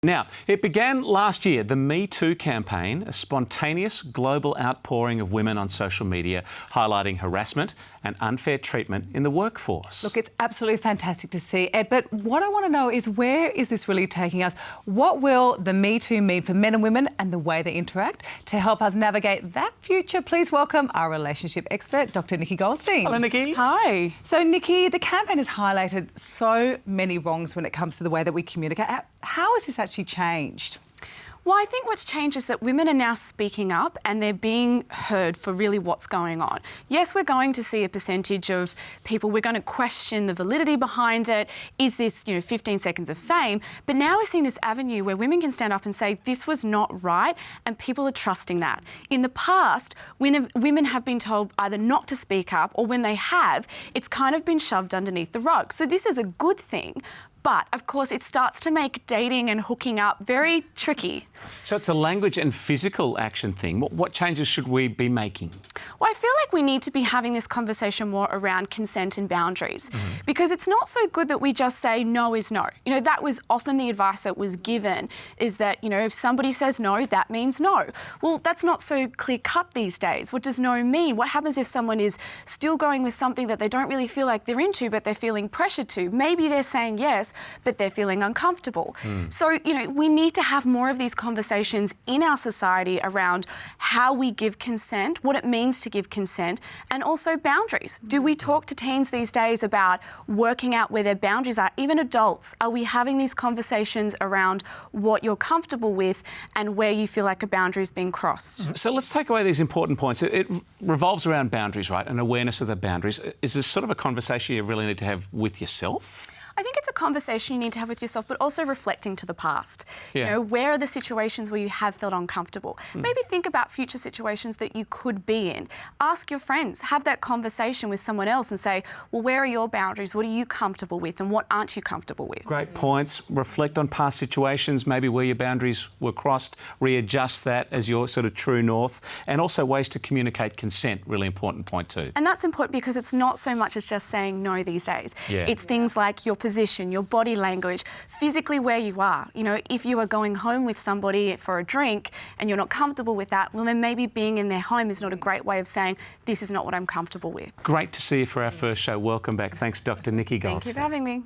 Now, it began last year, the Me Too campaign, a spontaneous global outpouring of women on social media highlighting harassment and unfair treatment in the workforce. Look, it's absolutely fantastic to see, Ed, but what I want to know is where is this really taking us? What will the Me Too mean for men and women and the way they interact? To help us navigate that future, please welcome our relationship expert, Dr. Nikki Goldstein. Hello, Nikki. Hi. So, Nikki, the campaign has highlighted so many wrongs when it comes to the way that we communicate. How has this actually changed? Well, I think what's changed is that women are now speaking up and they're being heard for really what's going on. Yes, we're going to see a percentage of people, we're going to question the validity behind it. Is this, 15 seconds of fame? But now we're seeing this avenue where women can stand up and say, this was not right, and people are trusting that. In the past, women have been told either not to speak up, or when they have, it's kind of been shoved underneath the rug. So this is a good thing. But, of course, it starts to make dating and hooking up very tricky. So it's a language and physical action thing. What changes should we be making? Well, I feel like we need to be having this conversation more around consent and boundaries, because it's not so good that we just say no is no. That was often the advice that was given, is that, if somebody says no, that means no. Well, that's not so clear-cut these days. What does no mean? What happens if someone is still going with something that they don't really feel like they're into, but they're feeling pressured to? Maybe they're saying yes, but they're feeling uncomfortable. So, we need to have more of these conversations in our society around how we give consent, what it means to give consent, and also boundaries. Do we talk to teens these days about working out where their boundaries are? Even adults, are we having these conversations around what you're comfortable with and where you feel like a boundary is being crossed? So let's take away these important points. It revolves around boundaries, right? And awareness of the boundaries. Is this sort of a conversation you really need to have with yourself? I think it's a conversation you need to have with yourself, but also reflecting to the past. Yeah. Where are the situations where you have felt uncomfortable? Maybe think about future situations that you could be in. Ask your friends, have that conversation with someone else and say, well, where are your boundaries? What are you comfortable with and what aren't you comfortable with? Great points. Reflect on past situations, maybe where your boundaries were crossed, readjust that as your sort of true north, and also ways to communicate consent, really important point too. And that's important because it's not so much as just saying no these days. Yeah. It's things like your position, your body language, physically where you are. If you are going home with somebody for a drink and you're not comfortable with that, well, then maybe being in their home is not a great way of saying, this is not what I'm comfortable with. Great to see you for our first show. Welcome back. Thanks, Dr. Nikki Goldstein. Thank you for having me.